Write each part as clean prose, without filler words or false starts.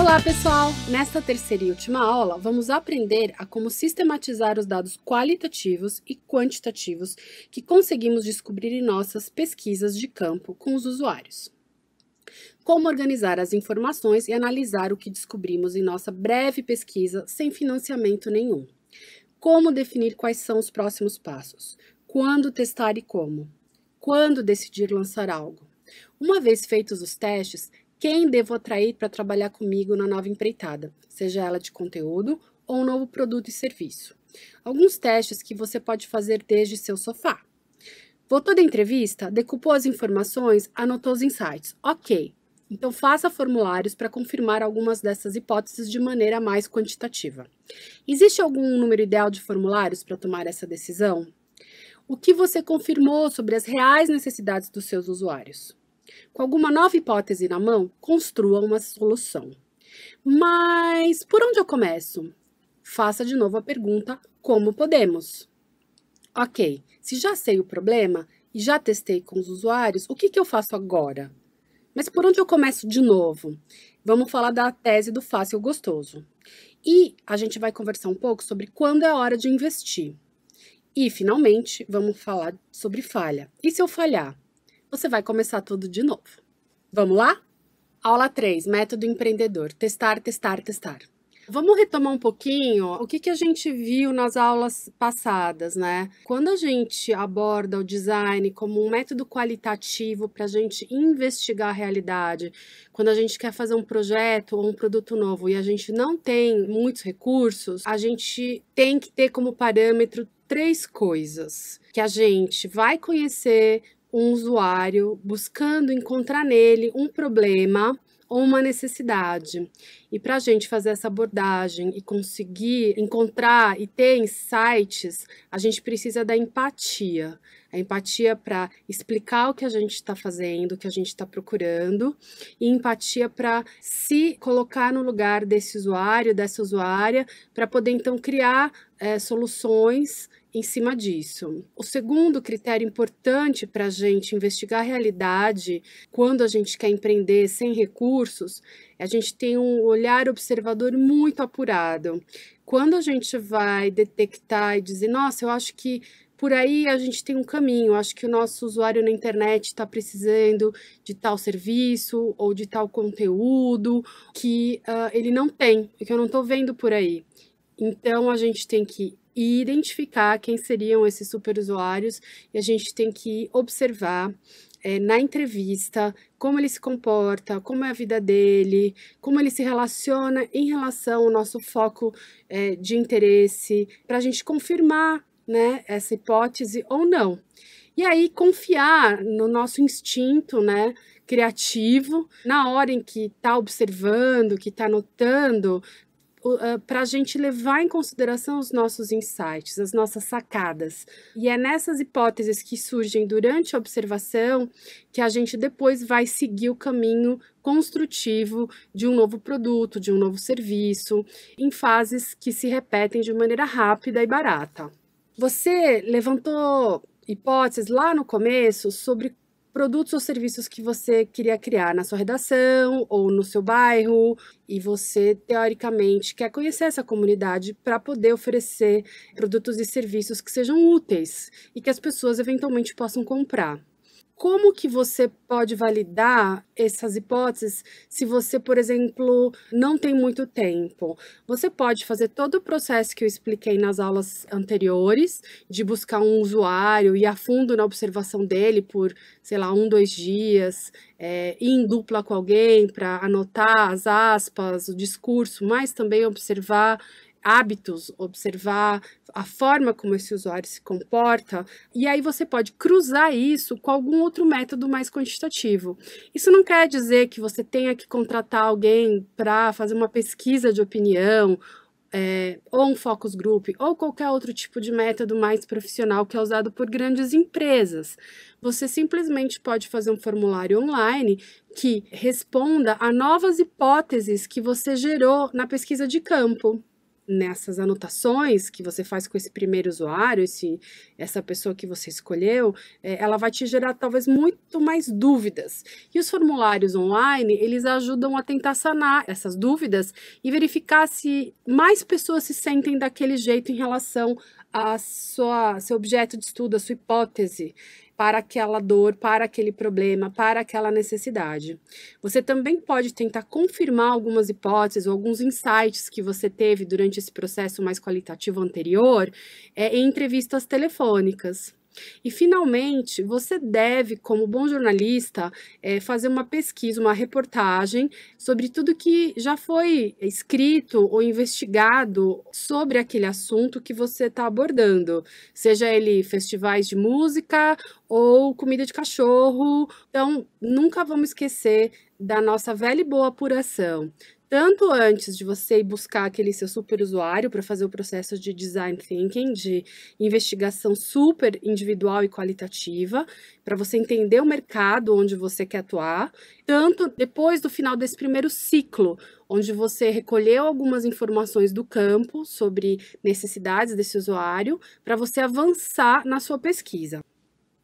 Olá, pessoal! Nesta terceira e última aula, vamos aprender a como sistematizar os dados qualitativos e quantitativos que conseguimos descobrir em nossas pesquisas de campo com os usuários. Como organizar as informações e analisar o que descobrimos em nossa breve pesquisa sem financiamento nenhum. Como definir quais são os próximos passos. Quando testar e como. Quando decidir lançar algo. Uma vez feitos os testes, quem devo atrair para trabalhar comigo na nova empreitada, seja ela de conteúdo ou um novo produto e serviço. Alguns testes que você pode fazer desde seu sofá. Voltou da entrevista, decupou as informações, anotou os insights. Ok, então faça formulários para confirmar algumas dessas hipóteses de maneira mais quantitativa. Existe algum número ideal de formulários para tomar essa decisão? O que você confirmou sobre as reais necessidades dos seus usuários? Com alguma nova hipótese na mão, construa uma solução. Mas por onde eu começo? Faça de novo a pergunta: como podemos? Ok, se já sei o problema e já testei com os usuários, o que eu faço agora? Mas por onde eu começo de novo? Vamos falar da tese do fácil gostoso. E a gente vai conversar um pouco sobre quando é a hora de investir. E, finalmente, vamos falar sobre falha. E se eu falhar? Você vai começar tudo de novo. Vamos lá? Aula 3, método empreendedor. Testar, testar, testar. Vamos retomar um pouquinho o que a gente viu nas aulas passadas, né? Quando a gente aborda o design como um método qualitativo para a gente investigar a realidade, quando a gente quer fazer um projeto ou um produto novo e a gente não tem muitos recursos, a gente tem que ter como parâmetro 3 coisas. Que a gente vai conhecer um usuário buscando encontrar nele um problema ou uma necessidade. E para a gente fazer essa abordagem e conseguir encontrar e ter insights, a gente precisa da empatia. A empatia para explicar o que a gente está fazendo, o que a gente está procurando, e empatia para se colocar no lugar desse usuário, dessa usuária, para poder então criar soluções em cima disso. O segundo critério importante para a gente investigar a realidade quando a gente quer empreender sem recursos é a gente ter um olhar observador muito apurado. Quando a gente vai detectar e dizer, nossa, eu acho que por aí a gente tem um caminho, acho que o nosso usuário na internet está precisando de tal serviço ou de tal conteúdo que ele não tem, que eu não estou vendo por aí. Então, a gente tem que identificar quem seriam esses superusuários e a gente tem que observar na entrevista como ele se comporta, como é a vida dele, como ele se relaciona em relação ao nosso foco de interesse, para a gente confirmar, né, essa hipótese ou não. E aí, confiar no nosso instinto, né, criativo, na hora em que está observando, que está notando, para a gente levar em consideração os nossos insights, as nossas sacadas. E é nessas hipóteses que surgem durante a observação que a gente depois vai seguir o caminho construtivo de um novo produto, de um novo serviço, em fases que se repetem de maneira rápida e barata. Você levantou hipóteses lá no começo sobre produtos ou serviços que você queria criar na sua redação ou no seu bairro, e você, teoricamente, quer conhecer essa comunidade para poder oferecer produtos e serviços que sejam úteis e que as pessoas eventualmente possam comprar. Como que você pode validar essas hipóteses se você, por exemplo, não tem muito tempo? Você pode fazer todo o processo que eu expliquei nas aulas anteriores, de buscar um usuário, ir a fundo na observação dele por, sei lá, 1, 2 dias, ir em dupla com alguém para anotar as aspas, o discurso, mas também observar hábitos, observar a forma como esse usuário se comporta, e aí você pode cruzar isso com algum outro método mais quantitativo. Isso não quer dizer que você tenha que contratar alguém para fazer uma pesquisa de opinião, ou um focus group, ou qualquer outro tipo de método mais profissional que é usado por grandes empresas. Você simplesmente pode fazer um formulário online que responda a novas hipóteses que você gerou na pesquisa de campo. nessas anotações que você faz com esse primeiro usuário, essa pessoa que você escolheu, ela vai te gerar talvez muito mais dúvidas. E os formulários online, eles ajudam a tentar sanar essas dúvidas e verificar se mais pessoas se sentem daquele jeito em relação a seu objeto de estudo, a sua hipótese para aquela dor, para aquele problema, para aquela necessidade. Você também pode tentar confirmar algumas hipóteses ou alguns insights que você teve durante esse processo mais qualitativo anterior, em entrevistas telefônicas. E, finalmente, você deve, como bom jornalista, fazer uma pesquisa, uma reportagem sobre tudo que já foi escrito ou investigado sobre aquele assunto que você está abordando, seja ele festivais de música ou comida de cachorro. Então, nunca vamos esquecer da nossa velha e boa apuração. Tanto antes de você ir buscar aquele seu super usuário para fazer o processo de design thinking, de investigação super individual e qualitativa, para você entender o mercado onde você quer atuar, tanto depois do final desse primeiro ciclo, onde você recolheu algumas informações do campo sobre necessidades desse usuário, para você avançar na sua pesquisa.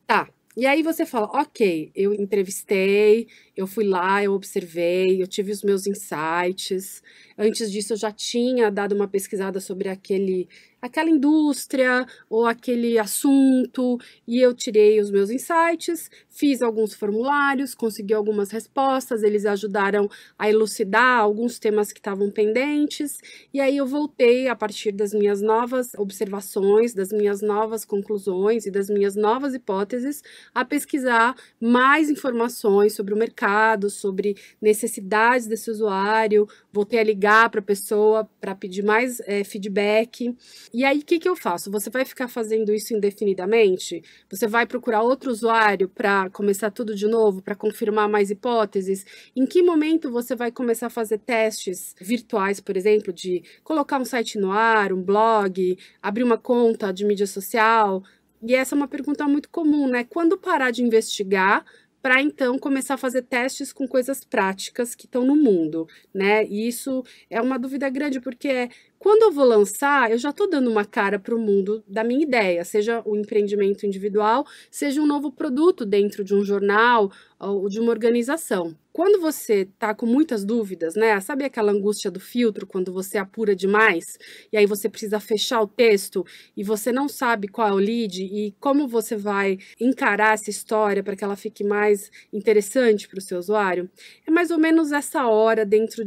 Tá. E aí você fala, ok, eu entrevistei, eu fui lá, eu observei, eu tive os meus insights. Antes disso, eu já tinha dado uma pesquisada sobre aquela indústria ou aquele assunto, e eu tirei os meus insights, fiz alguns formulários, consegui algumas respostas, eles ajudaram a elucidar alguns temas que estavam pendentes, e aí eu voltei, a partir das minhas novas observações, das minhas novas conclusões e das minhas novas hipóteses, a pesquisar mais informações sobre o mercado, sobre necessidades desse usuário, voltei a ligar para a pessoa para pedir mais feedback. E aí, o que eu faço? Você vai ficar fazendo isso indefinidamente? Você vai procurar outro usuário para começar tudo de novo, para confirmar mais hipóteses? Em que momento você vai começar a fazer testes virtuais, por exemplo, de colocar um site no ar, um blog, abrir uma conta de mídia social? E essa é uma pergunta muito comum, né? Quando parar de investigar para então começar a fazer testes com coisas práticas que estão no mundo, né? E isso é uma dúvida grande, porque quando eu vou lançar, eu já estou dando uma cara para o mundo da minha ideia, seja o empreendimento individual, seja um novo produto dentro de um jornal ou de uma organização. Quando você está com muitas dúvidas, né? Sabe aquela angústia do filtro, quando você apura demais, e aí você precisa fechar o texto, e você não sabe qual é o lead, e como você vai encarar essa história para que ela fique mais interessante para o seu usuário? É mais ou menos essa hora dentro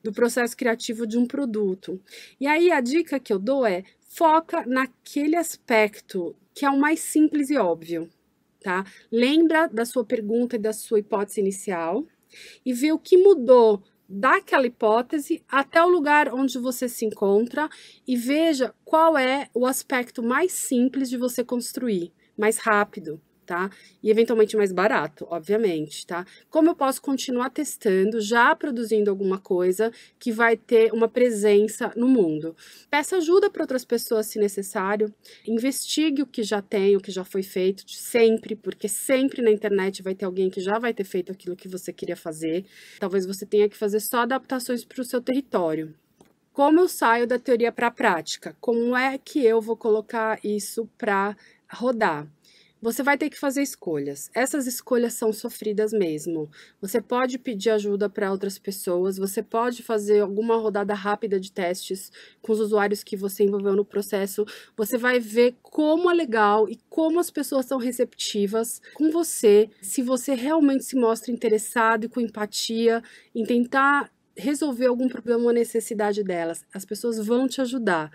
do processo criativo de um produto. E aí a dica que eu dou é: foca naquele aspecto que é o mais simples e óbvio, tá? Lembra da sua pergunta e da sua hipótese inicial e vê o que mudou daquela hipótese até o lugar onde você se encontra e veja qual é o aspecto mais simples de você construir, mais rápido, tá? E eventualmente mais barato, obviamente, tá? Como eu posso continuar testando, já produzindo alguma coisa que vai ter uma presença no mundo? Peça ajuda para outras pessoas se necessário, investigue o que já tem, o que já foi feito, sempre, porque sempre na internet vai ter alguém que já vai ter feito aquilo que você queria fazer. Talvez você tenha que fazer só adaptações para o seu território. Como eu saio da teoria para a prática? Como é que eu vou colocar isso para rodar? Você vai ter que fazer escolhas. Essas escolhas são sofridas mesmo. Você pode pedir ajuda para outras pessoas, você pode fazer alguma rodada rápida de testes com os usuários que você envolveu no processo. Você vai ver como é legal e como as pessoas são receptivas com você, se você realmente se mostra interessado e com empatia em tentar resolver algum problema ou necessidade delas. As pessoas vão te ajudar.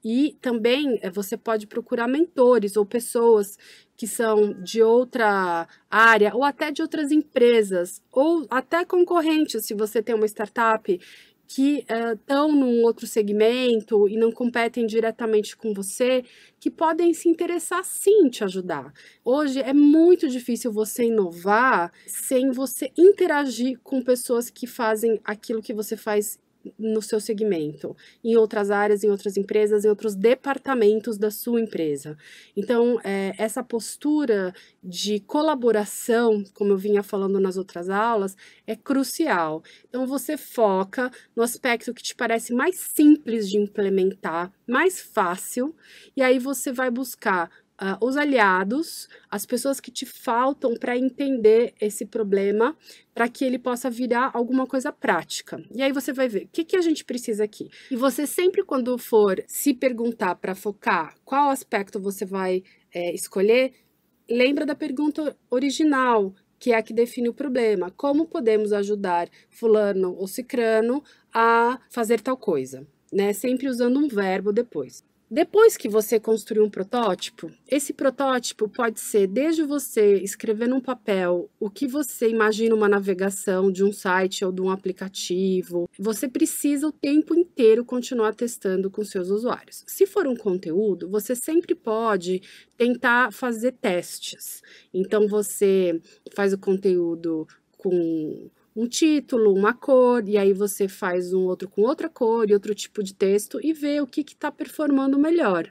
E também você pode procurar mentores ou pessoas que são de outra área ou até de outras empresas ou até concorrentes, se você tem uma startup que estão num outro segmento e não competem diretamente com você, que podem se interessar sim em te ajudar. Hoje é muito difícil você inovar sem você interagir com pessoas que fazem aquilo que você faz no seu segmento, em outras áreas, em outras empresas, em outros departamentos da sua empresa. Então, essa postura de colaboração, como eu vinha falando nas outras aulas, é crucial. Então, você foca no aspecto que te parece mais simples de implementar, mais fácil, e aí você vai buscar os aliados, as pessoas que te faltam para entender esse problema, para que ele possa virar alguma coisa prática. E aí você vai ver o que a gente precisa aqui. E você sempre, quando for se perguntar para focar qual aspecto você vai escolher, lembra da pergunta original, que é a que define o problema. Como podemos ajudar fulano ou cicrano a fazer tal coisa, né? Sempre usando um verbo depois. Depois que você construir um protótipo, esse protótipo pode ser desde você escrever num papel o que você imagina uma navegação de um site ou de um aplicativo. Você precisa o tempo inteiro continuar testando com seus usuários. Se for um conteúdo, você sempre pode tentar fazer testes. Então, você faz o conteúdo com um título, uma cor, e aí você faz um outro com outra cor e outro tipo de texto e vê o que está performando melhor.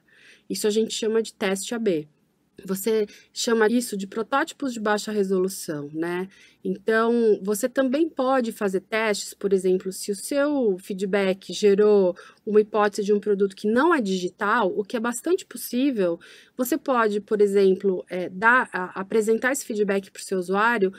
Isso a gente chama de teste AB. Você chama isso de protótipos de baixa resolução, né? Então, você também pode fazer testes, por exemplo, se o seu feedback gerou uma hipótese de um produto que não é digital, o que é bastante possível, você pode, por exemplo, apresentar esse feedback para o seu usuário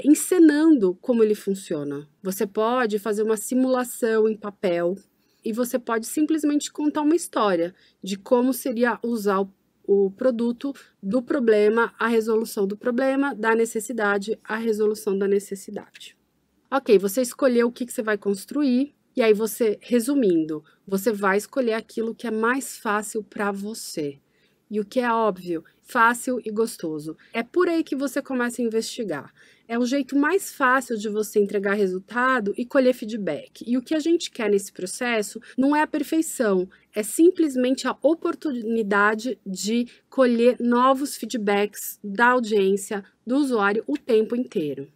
encenando como ele funciona. Você pode fazer uma simulação em papel e você pode simplesmente contar uma história de como seria usar o produto do problema, a resolução do problema, da necessidade, a resolução da necessidade. Ok, você escolheu o que você vai construir, e aí você, resumindo, você vai escolher aquilo que é mais fácil para você. E o que é óbvio, fácil e gostoso. É por aí que você começa a investigar. É o jeito mais fácil de você entregar resultado e colher feedback. E o que a gente quer nesse processo não é a perfeição, é simplesmente a oportunidade de colher novos feedbacks da audiência, do usuário, o tempo inteiro.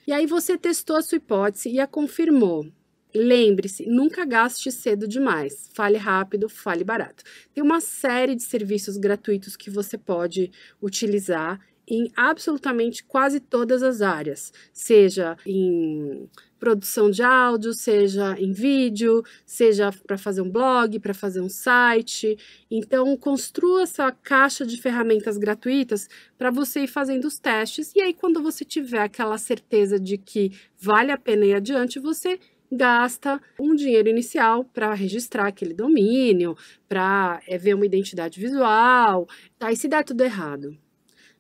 E aí você testou a sua hipótese e a confirmou. Lembre-se, nunca gaste cedo demais. Fale rápido, fale barato. Tem uma série de serviços gratuitos que você pode utilizar em absolutamente quase todas as áreas, seja em produção de áudio, seja em vídeo, seja para fazer um blog, para fazer um site. Então, construa essa caixa de ferramentas gratuitas para você ir fazendo os testes, e aí quando você tiver aquela certeza de que vale a pena ir adiante, você gasta um dinheiro inicial para registrar aquele domínio, para ver uma identidade visual, tá? E se der tudo errado,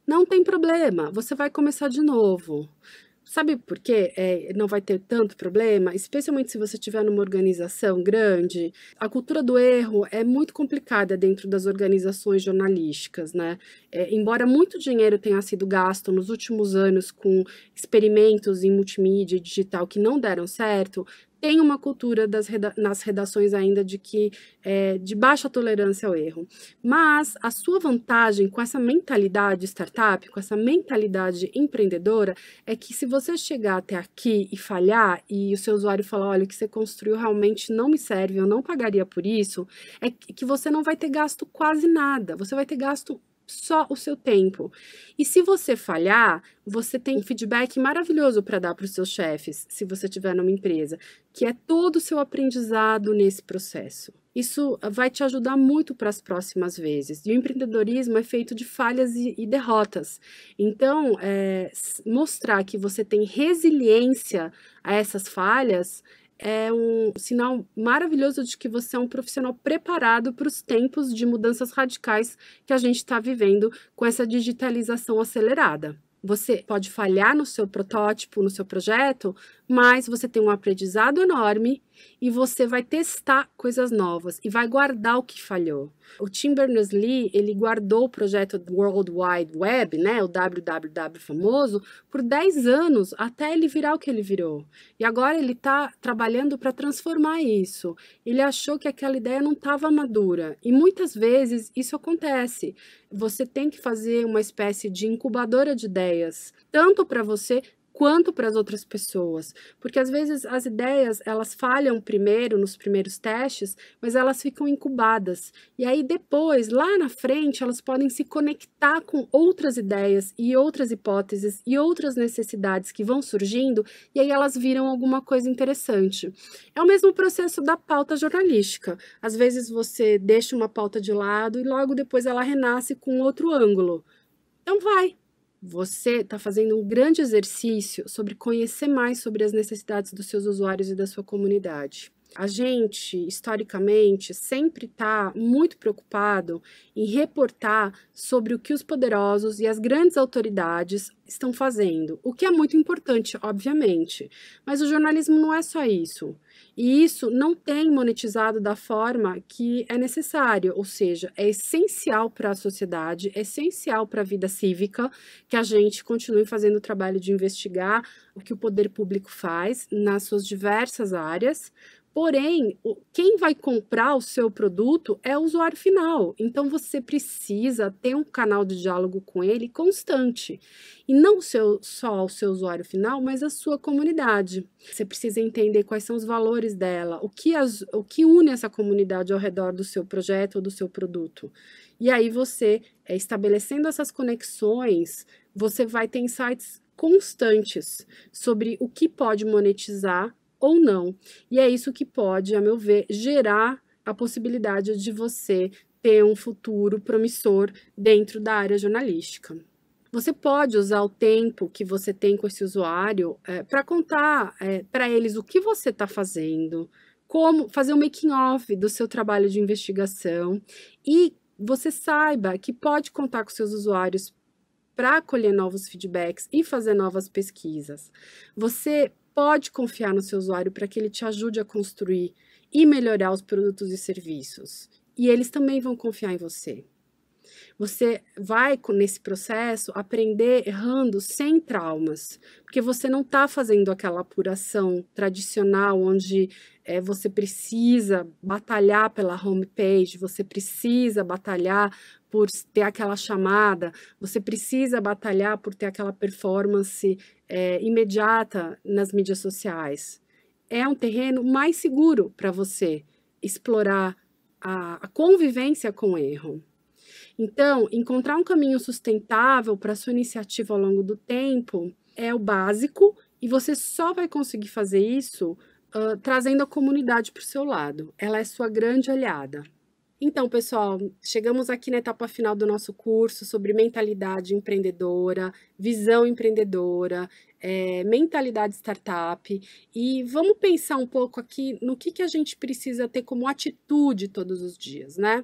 não tem problema, você vai começar de novo. Sabe por quê? Não vai ter tanto problema? Especialmente se você estiver numa organização grande. A cultura do erro é muito complicada dentro das organizações jornalísticas, né? Embora muito dinheiro tenha sido gasto nos últimos anos com experimentos em multimídia e digital que não deram certo, tem uma cultura nas redações ainda de baixa tolerância ao erro. Mas a sua vantagem com essa mentalidade startup, com essa mentalidade empreendedora, é que se você chegar até aqui e falhar, e o seu usuário falar, olha, o que você construiu realmente não me serve, eu não pagaria por isso, é que você não vai ter gasto quase nada, você vai ter gasto só o seu tempo. E se você falhar, você tem um feedback maravilhoso para dar para os seus chefes, se você estiver numa empresa, que é todo o seu aprendizado nesse processo. Isso vai te ajudar muito para as próximas vezes. E o empreendedorismo é feito de falhas e derrotas. Então, mostrar que você tem resiliência a essas falhas é um sinal maravilhoso de que você é um profissional preparado para os tempos de mudanças radicais que a gente está vivendo com essa digitalização acelerada. Você pode falhar no seu protótipo, no seu projeto, mas você tem um aprendizado enorme e você vai testar coisas novas e vai guardar o que falhou. O Tim Berners-Lee, ele guardou o projeto do World Wide Web, né, o www famoso, por 10 anos, até ele virar o que ele virou. E agora ele está trabalhando para transformar isso. Ele achou que aquela ideia não estava madura. E muitas vezes isso acontece. Você tem que fazer uma espécie de incubadora de ideias, tanto para você quanto para as outras pessoas, porque às vezes as ideias elas falham primeiro nos primeiros testes, mas elas ficam incubadas e aí depois lá na frente elas podem se conectar com outras ideias e outras hipóteses e outras necessidades que vão surgindo e aí elas viram alguma coisa interessante. É o mesmo processo da pauta jornalística. Às vezes você deixa uma pauta de lado e logo depois ela renasce com outro ângulo. Então vai. Você está fazendo um grande exercício sobre conhecer mais sobre as necessidades dos seus usuários e da sua comunidade. A gente, historicamente, sempre está muito preocupado em reportar sobre o que os poderosos e as grandes autoridades estão fazendo, o que é muito importante, obviamente. Mas o jornalismo não é só isso. E isso não tem monetizado da forma que é necessário, ou seja, é essencial para a sociedade, é essencial para a vida cívica que a gente continue fazendo o trabalho de investigar o que o poder público faz nas suas diversas áreas. Porém, quem vai comprar o seu produto é o usuário final. Então, você precisa ter um canal de diálogo com ele constante. E não só o seu usuário final, mas a sua comunidade. Você precisa entender quais são os valores dela, o que une essa comunidade ao redor do seu projeto ou do seu produto. E aí, você, estabelecendo essas conexões, você vai ter insights constantes sobre o que pode monetizar ou não. E é isso que pode, a meu ver, gerar a possibilidade de você ter um futuro promissor dentro da área jornalística. Você pode usar o tempo que você tem com esse usuário para contar para eles o que você está fazendo, como fazer um making-off do seu trabalho de investigação e você saiba que pode contar com seus usuários para colher novos feedbacks e fazer novas pesquisas. Você pode confiar no seu usuário para que ele te ajude a construir e melhorar os produtos e serviços. E eles também vão confiar em você. Você vai, nesse processo, aprender errando sem traumas, porque você não está fazendo aquela apuração tradicional onde você precisa batalhar pela homepage, você precisa batalhar por ter aquela chamada, você precisa batalhar por ter aquela performance imediata nas mídias sociais. É um terreno mais seguro para você explorar a convivência com o erro. Então, encontrar um caminho sustentável para sua iniciativa ao longo do tempo é o básico e você só vai conseguir fazer isso trazendo a comunidade para o seu lado. Ela é sua grande aliada. Então, pessoal, chegamos aqui na etapa final do nosso curso sobre mentalidade empreendedora, visão empreendedora, mentalidade startup, e vamos pensar um pouco aqui no que a gente precisa ter como atitude todos os dias, né?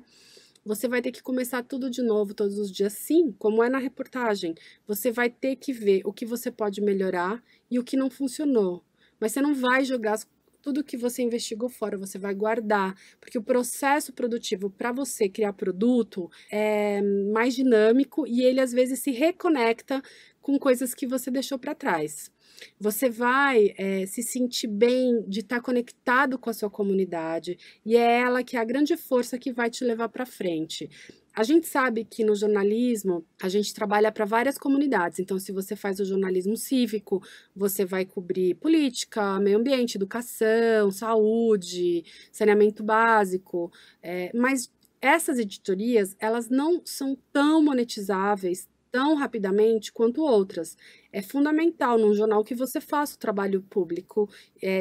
Você vai ter que começar tudo de novo todos os dias, sim, como é na reportagem. Você vai ter que ver o que você pode melhorar e o que não funcionou. Mas você não vai jogar tudo que você investigou fora, você vai guardar, porque o processo produtivo para você criar produto é mais dinâmico e ele às vezes se reconecta com coisas que você deixou para trás. Você vai se sentir bem de estar conectado com a sua comunidade e é ela que é a grande força que vai te levar para frente. A gente sabe que no jornalismo a gente trabalha para várias comunidades, então se você faz o jornalismo cívico, você vai cobrir política, meio ambiente, educação, saúde, saneamento básico, mas essas editorias, elas não são tão monetizáveis tão rapidamente quanto outras. É fundamental num jornal que você faça o trabalho público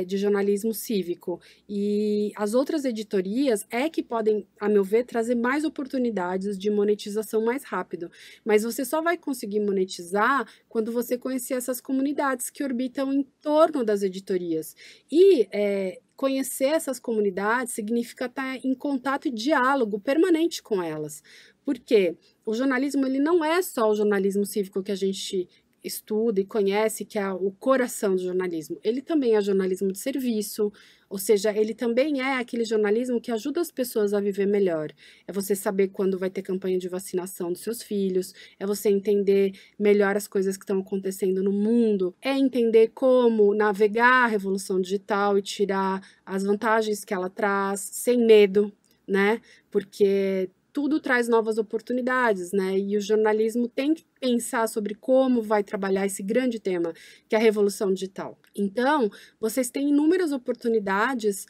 de jornalismo cívico. E as outras editorias que podem, a meu ver, trazer mais oportunidades de monetização mais rápido. Mas você só vai conseguir monetizar quando você conhecer essas comunidades que orbitam em torno das editorias. E conhecer essas comunidades significa estar em contato e diálogo permanente com elas. Porque o jornalismo ele não é só o jornalismo cívico que a gente estuda e conhece, que é o coração do jornalismo. Ele também é jornalismo de serviço, ou seja, ele também é aquele jornalismo que ajuda as pessoas a viver melhor. É você saber quando vai ter campanha de vacinação dos seus filhos, é você entender melhor as coisas que estão acontecendo no mundo, é entender como navegar a revolução digital e tirar as vantagens que ela traz sem medo, né? Porque tudo traz novas oportunidades, né? E o jornalismo tem que pensar sobre como vai trabalhar esse grande tema, que é a revolução digital. Então, vocês têm inúmeras oportunidades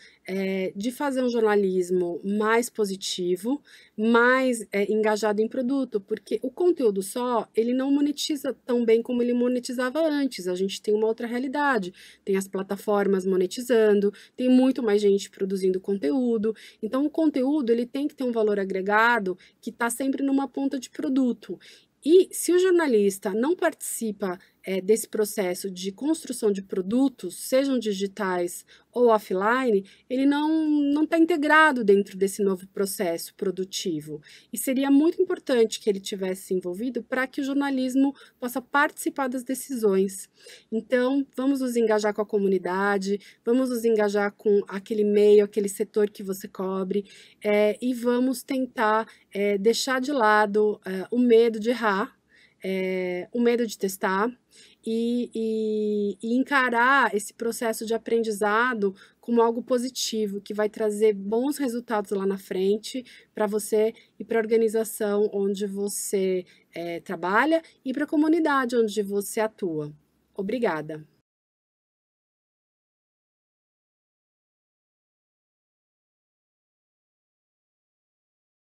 de fazer um jornalismo mais positivo, mais engajado em produto, porque o conteúdo só, ele não monetiza tão bem como ele monetizava antes. A gente tem uma outra realidade, tem as plataformas monetizando, tem muito mais gente produzindo conteúdo. Então, o conteúdo, ele tem que ter um valor agregado que está sempre numa ponta de produto. E se o jornalista não participa desse processo de construção de produtos, sejam digitais ou offline, ele não está integrado dentro desse novo processo produtivo. E seria muito importante que ele tivesse envolvido para que o jornalismo possa participar das decisões. Então, vamos nos engajar com a comunidade, vamos nos engajar com aquele meio, aquele setor que você cobre, e vamos tentar deixar de lado o medo de errar, o medo de testar e encarar esse processo de aprendizado como algo positivo, que vai trazer bons resultados lá na frente para você e para a organização onde você trabalha e para a comunidade onde você atua. Obrigada.